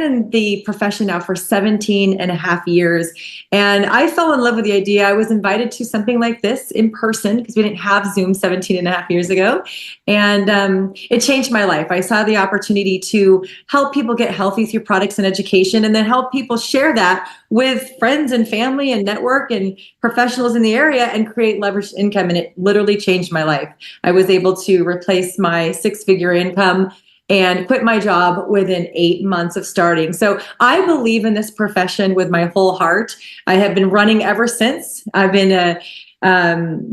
in the profession now for 17 and a half years. And I fell in love with the idea. I was invited to something like this in person because we didn't have Zoom 17 and a half years ago. And it changed my life. I saw the opportunity to help people get healthy through products and education, and then help people share that with friends and family and network and professionals in the area and create leveraged income. And it literally changed my life. I was able to replace my six-figure income and quit my job within 8 months of starting. So I believe in this profession with my whole heart. I have been running ever since. I've been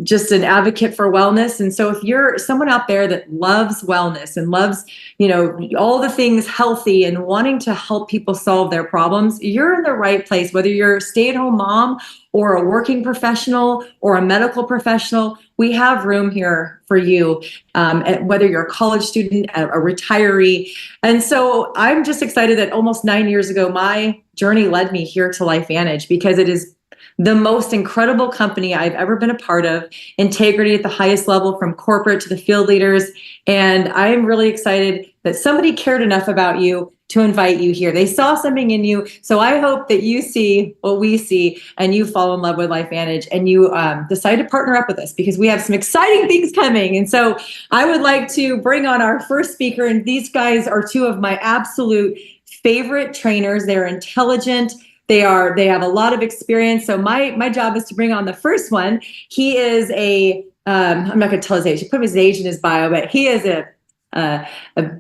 just an advocate for wellness. And so if you're someone out there that loves wellness and loves, all the things healthy and wanting to help people solve their problems, you're in the right place. Whether you're a stay-at-home mom or a working professional or a medical professional, we have room here for you, whether you're a college student, a retiree. And so I'm just excited that almost 9 years ago, my journey led me here to LifeVantage, because it is the most incredible company I've ever been a part of. Integrity at the highest level, from corporate to the field leaders. And I am really excited that somebody cared enough about you to invite you here. They saw something in you. So I hope that you see what we see and you fall in love with LifeVantage and you decide to partner up with us, because we have some exciting things coming. And so I would like to bring on our first speaker. And these guys are two of my absolute favorite trainers. They're intelligent. They have a lot of experience. So my job is to bring on the first one. He is I'm not going to tell his age. He put his age in his bio, but he is a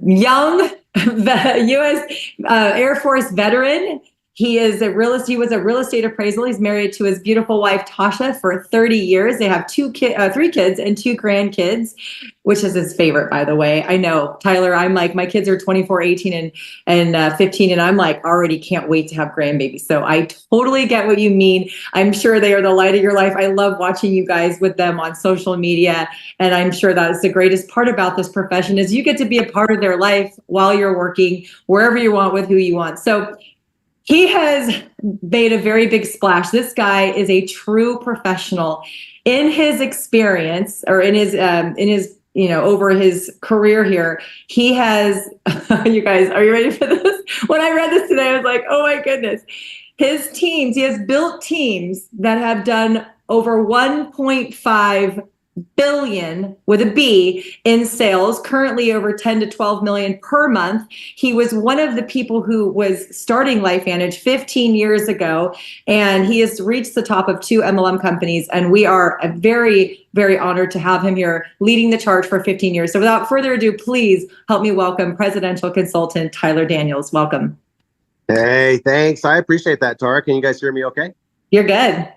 young U.S. Air Force veteran. He was a real estate appraisal. He's married to his beautiful wife, Tasha, for 30 years. They have 3 kids and 2 grandkids, which is his favorite, by the way. I know, Tyler, I'm like, my kids are 24, 18, and 15, and I'm like, already can't wait to have grandbabies. So I totally get what you mean. I'm sure they are the light of your life. I love watching you guys with them on social media. And I'm sure that's the greatest part about this profession, is you get to be a part of their life while you're working, wherever you want, with who you want. So he has made a very big splash. This guy is a true professional. In his experience, or in his over his career here, he has, you guys, are you ready for this? When I read this today, I was like, oh my goodness. He has built teams that have done over 1.5 billion with a B in sales, currently over 10 to 12 million per month. He was one of the people who was starting LifeVantage 15 years ago, and he has reached the top of 2 MLM companies. And we are very, very honored to have him here leading the charge for 15 years. So without further ado, please help me welcome presidential consultant Tyler Daniels. Welcome. Hey, thanks. I appreciate that, Tara. Can you guys hear me okay? You're good.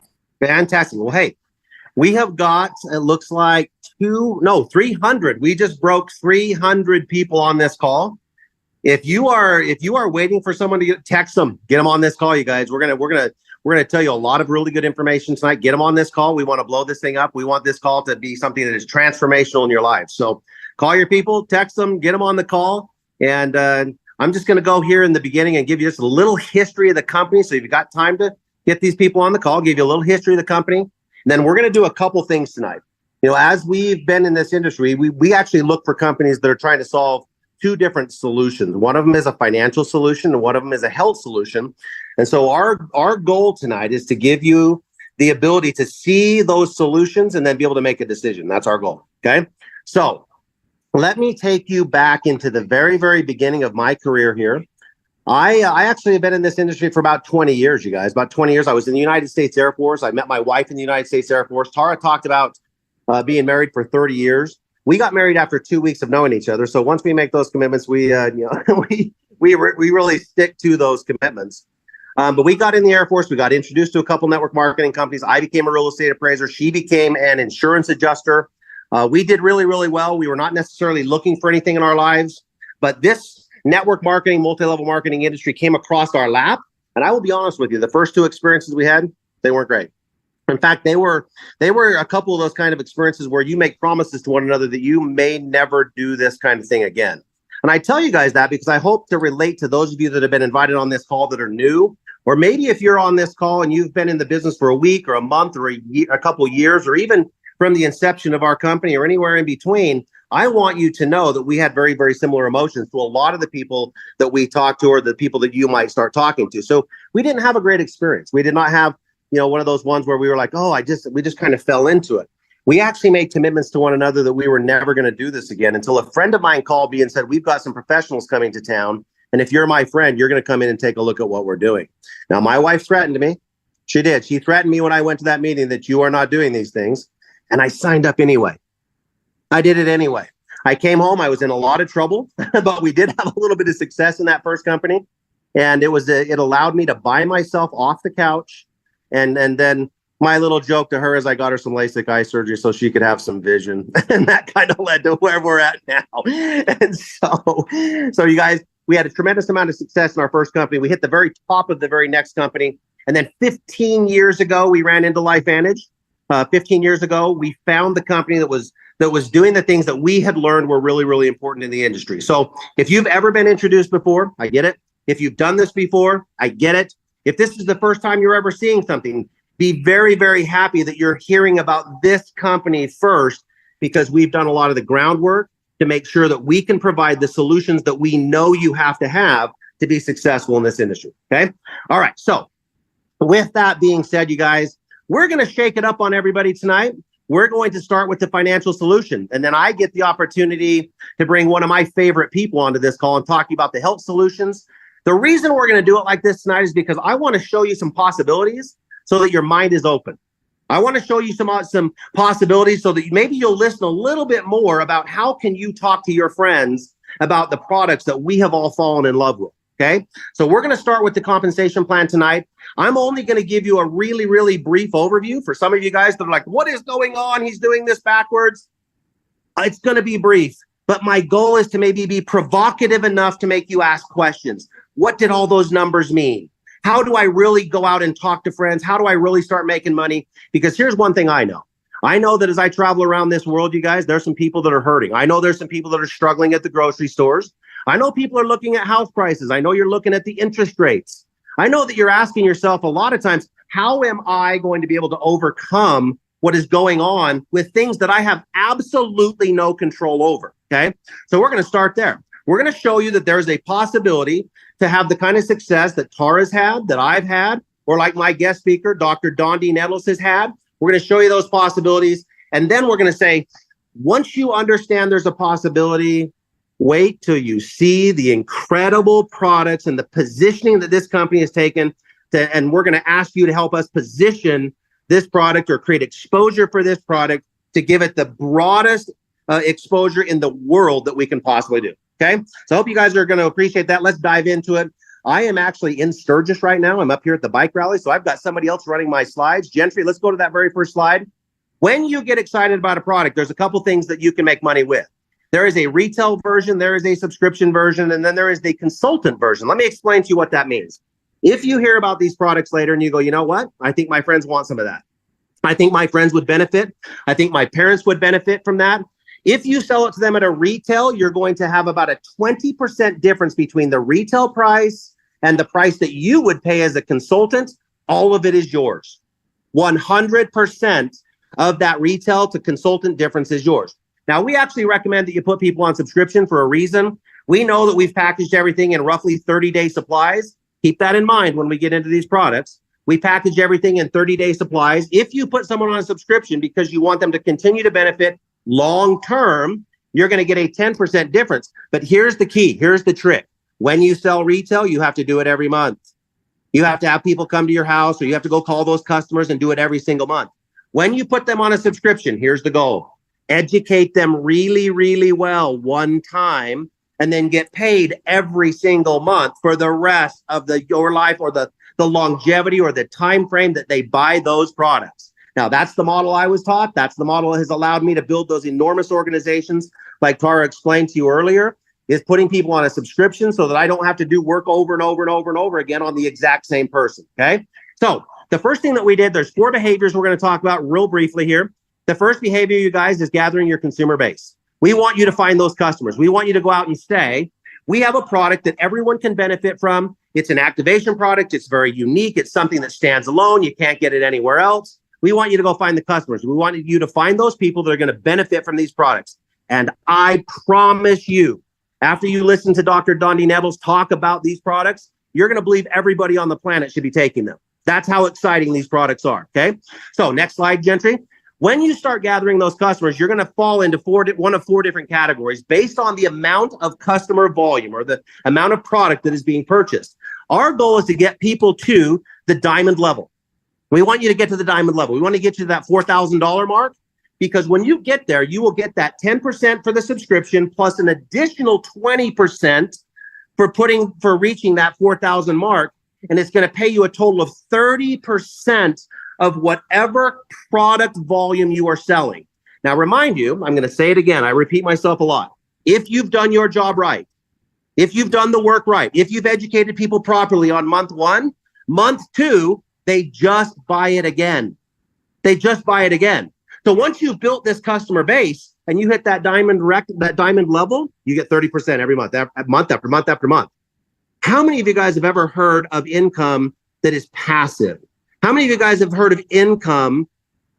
Fantastic. Well, hey, we have got, it looks like 300. We just broke 300 people on this call. If you are waiting for someone to text them, get them on this call, you guys. We're gonna tell you a lot of really good information tonight. Get them on this call. We want to blow this thing up. We want this call to be something that is transformational in your life. So call your people, text them, get them on the call. And I'm just going to go here in the beginning and give you just a little history of the company. So if you've got time to get these people on the call, give you a little history of the company. And then we're going to do a couple things tonight. As we've been in this industry, we actually look for companies that are trying to solve 2 different solutions. One of them is a financial solution, and one of them is a health solution. And so our goal tonight is to give you the ability to see those solutions and then be able to make a decision. That's our goal. Okay. So let me take you back into the very, very beginning of my career here. I actually have been in this industry for about 20 years, you guys. About 20 years. I was in the United States Air Force. I met my wife in the United States Air Force. Tara talked about being married for 30 years. We got married after 2 weeks of knowing each other. So once we make those commitments, we really stick to those commitments. But we got in the Air Force. We got introduced to a couple network marketing companies. I became a real estate appraiser. She became an insurance adjuster. We did really, really well. We were not necessarily looking for anything in our lives, but this network marketing, multi-level marketing industry came across our lap. And I will be honest with you, the first 2 experiences we had, they weren't great. In fact, they were a couple of those kind of experiences where you make promises to one another that you may never do this kind of thing again. And I tell you guys that because I hope to relate to those of you that have been invited on this call that are new, or maybe if you're on this call and you've been in the business for a week or a month or a couple of years, or even from the inception of our company or anywhere in between. I want you to know that we had very, very similar emotions to a lot of the people that we talked to, or the people that you might start talking to. So we didn't have a great experience. We did not have, one of those ones where we were like, oh, we just kind of fell into it. We actually made commitments to one another that we were never going to do this again, until a friend of mine called me and said, we've got some professionals coming to town, and if you're my friend, you're going to come in and take a look at what we're doing. Now, my wife threatened me. She did. She threatened me when I went to that meeting that you are not doing these things. And I signed up anyway. I did it anyway. I came home. I was in a lot of trouble, but we did have a little bit of success in that first company. And it allowed me to buy myself off the couch. And then my little joke to her is I got her some LASIK eye surgery so she could have some vision. And that kind of led to where we're at now. And so you guys, we had a tremendous amount of success in our first company. We hit the very top of the very next company. And then 15 years ago, we ran into LifeVantage. 15 years ago, we found the company that was doing the things that we had learned were really, really important in the industry. So if you've ever been introduced before, I get it. If you've done this before, I get it. If this is the first time you're ever seeing something, be very, very happy that you're hearing about this company first, because we've done a lot of the groundwork to make sure that we can provide the solutions that we know you have to be successful in this industry. Okay. All right. So with that being said, you guys, we're going to shake it up on everybody tonight. We're going to start with the financial solution. And then I get the opportunity to bring one of my favorite people onto this call and talk about the health solutions. The reason we're going to do it like this tonight is because I want to show you some possibilities so that your mind is open. I want to show you some possibilities so that maybe you'll listen a little bit more about how can you talk to your friends about the products that we have all fallen in love with. Okay, so we're going to start with the compensation plan tonight. I'm only going to give you a really, really brief overview. For some of you guys that are like, what is going on? He's doing this backwards. It's going to be brief, but my goal is to maybe be provocative enough to make you ask questions. What did all those numbers mean? How do I really go out and talk to friends? How do I really start making money? Because here's one thing I know. I know that as I travel around this world, you guys, there's some people that are hurting. I know there's some people that are struggling at the grocery stores. I know people are looking at house prices. I know you're looking at the interest rates. I know that you're asking yourself a lot of times, how am I going to be able to overcome what is going on with things that I have absolutely no control over? Okay, so we're going to start there. We're going to show you that there's a possibility to have the kind of success that Tara's had, that I've had, or like my guest speaker, Dr. Don D. Nettles has had. We're going to show you those possibilities. And then we're going to say, once you understand there's a possibility, wait till you see the incredible products and the positioning that this company has taken, and we're going to ask you to help us position this product or create exposure for this product to give it the broadest exposure in the world that we can possibly do. Okay, so I hope you guys are going to appreciate that. Let's dive into it. I am actually in Sturgis right now. I'm up here at the bike rally, so I've got somebody else running my slides. Gentry, let's go to that very first slide. When you get excited about a product, there's a couple things that you can make money with. There is a retail version, there is a subscription version, and then there is the consultant version. Let me explain to you what that means. If you hear about these products later and you go, you know what? I think my friends want some of that. I think my friends would benefit. I think my parents would benefit from that. If you sell it to them at a retail, you're going to have about a 20% difference between the retail price and the price that you would pay as a consultant. All of it is yours. 100% of that retail to consultant difference is yours. Now, we actually recommend that you put people on subscription for a reason. We know that we've packaged everything in roughly 30-day supplies. Keep that in mind when we get into these products. We package everything in 30-day supplies. If you put someone on a subscription because you want them to continue to benefit long term, you're going to get a 10% difference. But here's the key. Here's the trick. When you sell retail, you have to do it every month. You have to have people come to your house, or you have to go call those customers and do it every single month. When you put them on a subscription, here's the goal. Educate them really, really well one time, and then get paid every single month for the rest of your life, or the longevity or the time frame that they buy those products. Now, that's the model I was taught. That's the model that has allowed me to build those enormous organizations, like Tara explained to you earlier, is putting people on a subscription so that I don't have to do work over and over and over and over again on the exact same person, okay? So the first thing that we did, there's 4 behaviors we're going to talk about real briefly here. The first behavior, you guys, is gathering your consumer base. We want you to find those customers. We want you to go out and say, we have a product that everyone can benefit from. It's an activation product. It's very unique. It's something that stands alone. You can't get it anywhere else. We want you to go find the customers. We want you to find those people that are going to benefit from these products. And I promise you, after you listen to Dr. Dondi Nettles talk about these products, you're going to believe everybody on the planet should be taking them. That's how exciting these products are. Okay. So next slide, Gentry. When you start gathering those customers, you're going to fall into one of four different categories based on the amount of customer volume or the amount of product that is being purchased. Our goal is to get people to the diamond level. We want you to get to the diamond level. We want to get you to that $4,000 mark, because when you get there, you will get that 10% for the subscription plus an additional 20% for reaching that 4,000 mark. And it's going to pay you a total of 30% of whatever product volume you are selling. Now, remind you, I'm going to say it again. I repeat myself a lot. If you've done your job right, if you've done the work right, if you've educated people properly on month 1, month 2, they just buy it again. They just buy it again. So once you've built this customer base and you hit that diamond level, you get 30% every month, month after month after month. How many of you guys have ever heard of income that is passive? How many of you guys have heard of income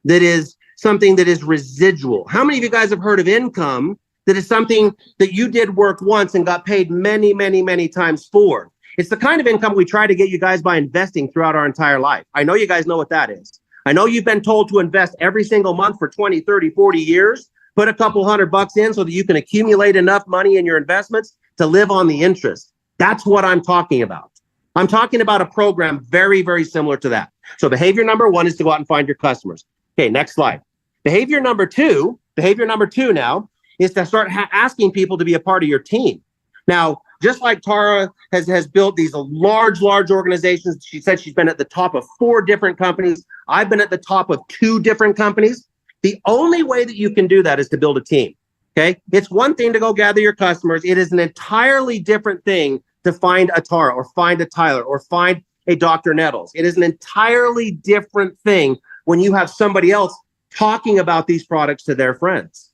that is something that is residual? How many of you guys have heard of income that is something that you did work once and got paid many, many, many times for? It's the kind of income we try to get you guys by investing throughout our entire life. I know you guys know what that is. I know you've been told to invest every single month for 20, 30, 40 years. Put a couple $100 in so that you can accumulate enough money in your investments to live on the interest. That's what I'm talking about. I'm talking about a program very, very similar to that. So behavior number 1 is to go out and find your customers. Okay, next slide. Behavior number two now is to start asking people to be a part of your team. Now, just like Tara has built these large organizations, she said she's been at the top of 4 different companies. I've been at the top of 2 different companies. The only way that you can do that is to build a team. Okay, it's one thing to go gather your customers. It is an entirely different thing to find a Tara or find a Tyler or find a Dr. Nettles. It is an entirely different thing when you have somebody else talking about these products to their friends.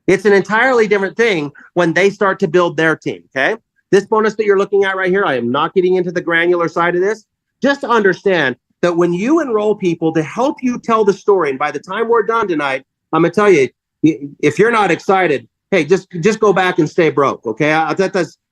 It's an entirely different thing when they start to build their team. Okay, this bonus that you're looking at right here, I am not getting into the granular side of this. Just to understand that when you enroll people to help you tell the story, and by the time we're done tonight, I'm gonna tell you, if you're not excited, hey, just go back and stay broke. Okay,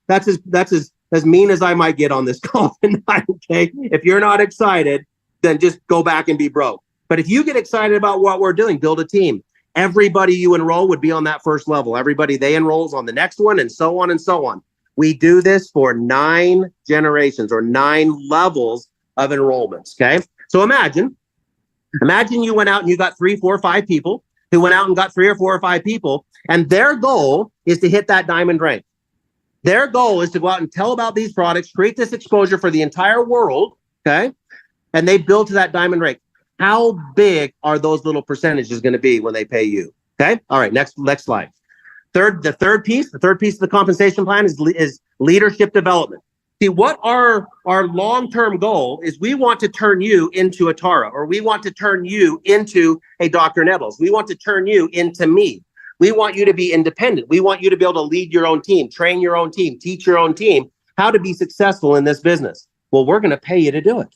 that's as mean as I might get on this call tonight. Okay, if you're not excited, then just go back and be broke. But if you get excited about what we're doing, build a team. Everybody you enroll would be on that first level. Everybody they enroll is on the next one, and so on and so on. We do this for 9 generations or 9 levels of enrollments. Okay, so imagine you went out and you got 3, 4, 5 people who went out and got 3 or 4 or 5 people, and their goal is to hit that diamond rank. Their goal is to go out and tell about these products, create this exposure for the entire world, okay? And they build to that diamond rank. How big are those little percentages going to be when they pay you? Okay? All right, next slide. The third piece of the compensation plan is leadership development. See, what our long-term goal is, we want to turn you into a Tara, or we want to turn you into a Dr. Nettles. We want to turn you into me. We want you to be independent. We want you to be able to lead your own team, train your own team, teach your own team how to be successful in this business. Well, we're going to pay you to do it.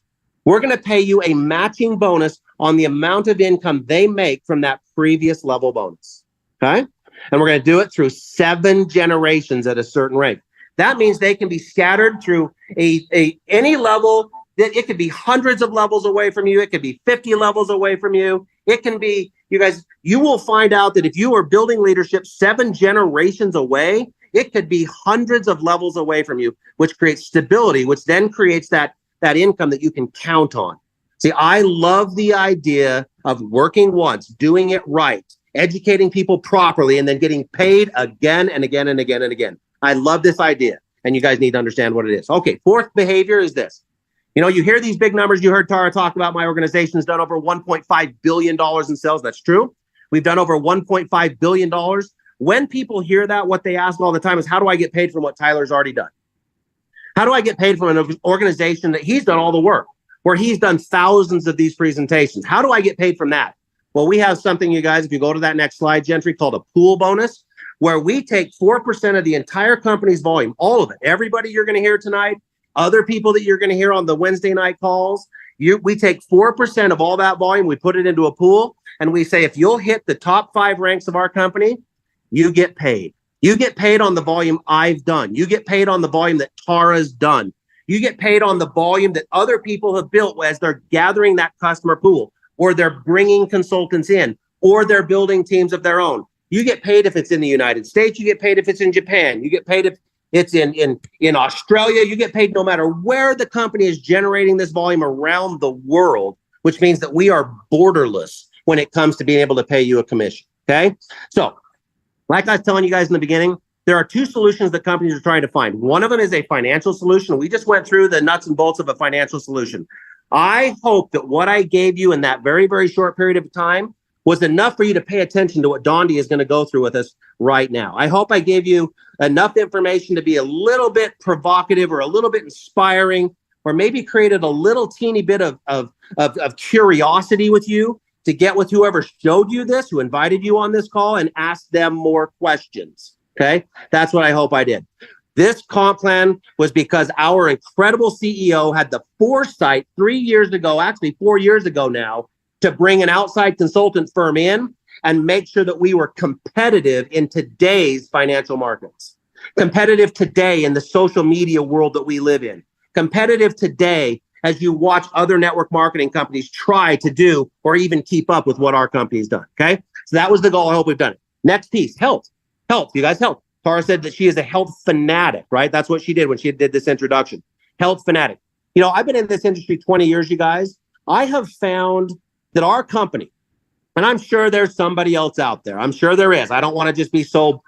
We're going to pay you a matching bonus on the amount of income they make from that previous level bonus. Okay? And we're going to do it through 7 generations at a certain rate. That means they can be scattered through any level. It could be hundreds of levels away from you. It could be 50 levels away from you. It can be, you guys, you will find out that if you are building leadership 7 generations away, it could be hundreds of levels away from you, which creates stability, which then creates that income that you can count on. See, I love the idea of working once, doing it right, educating people properly, and then getting paid again and again and again and again. I love this idea, and you guys need to understand what it is. Okay, 4th behavior is this. You know, you hear these big numbers. You heard Tara talk about my organization's done over $1.5 billion in sales. That's true. We've done over $1.5 billion. When people hear that, what they ask all the time is, how do I get paid from what Tyler's already done? How do I get paid from an organization that he's done all the work, where he's done thousands of these presentations? How do I get paid from that? Well, we have something, you guys, if you go to that next slide, Gentry, called a pool bonus, where we take 4% of the entire company's volume, all of it. Everybody you're going to hear tonight, other people that you're going to hear on the Wednesday night calls, we take 4% of all that volume, we put it into a pool, and we say, if you'll hit the top 5 ranks of our company, you get paid. You get paid on the volume I've done. You get paid on the volume that Tara's done. You get paid on the volume that other people have built as they're gathering that customer pool, or they're bringing consultants in, or they're building teams of their own. You get paid if it's in the United States. You get paid if it's in Japan. You get paid if it's in Australia. You get paid no matter where the company is generating this volume around the world, which means that we are borderless when it comes to being able to pay you a commission. Okay. So like I was telling you guys in the beginning, there are two solutions that companies are trying to find. One of them is a financial solution. We just went through the nuts and bolts of a financial solution. I hope that what I gave you in that very, very short period of time was enough for you to pay attention to what Dondi is going to go through with us right now. I hope I gave you enough information to be a little bit provocative or a little bit inspiring, or maybe created a little teeny bit of curiosity with you to get with whoever showed you this, who invited you on this call, and ask them more questions. Okay, that's what I hope I did. This comp plan was because our incredible CEO had the foresight 3 years ago, actually 4 years ago now, to bring an outside consultant firm in and make sure that we were competitive in today's financial markets, competitive today in the social media world that we live in, competitive today as you watch other network marketing companies try to do or even keep up with what our company's done. Okay, so that was the goal. I hope we've done it. Next piece, health. You guys, health. Tara said that she is a health fanatic, right? That's what she did when she did this introduction. Health fanatic. You know, I've been in this industry 20 years, you guys. I have found that our company, and I'm sure there's somebody else out there. I'm sure there is. I don't want to just be so,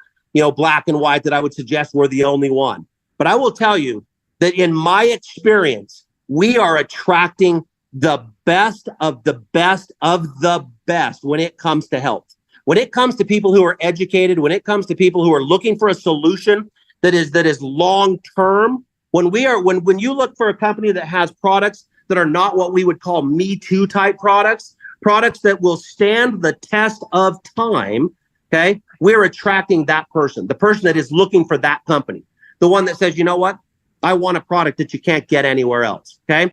black and white that I would suggest we're the only one. But I will tell you that in my experience, we are attracting the best of the best of the best when it comes to health. When it comes to people who are educated, when it comes to people who are looking for a solution that is long term, when you look for a company that has products that are not what we would call Me Too type products that will stand the test of time, okay, we're attracting that person, the person that is looking for that company, the one that says, you know what, I want a product that you can't get anywhere else, okay?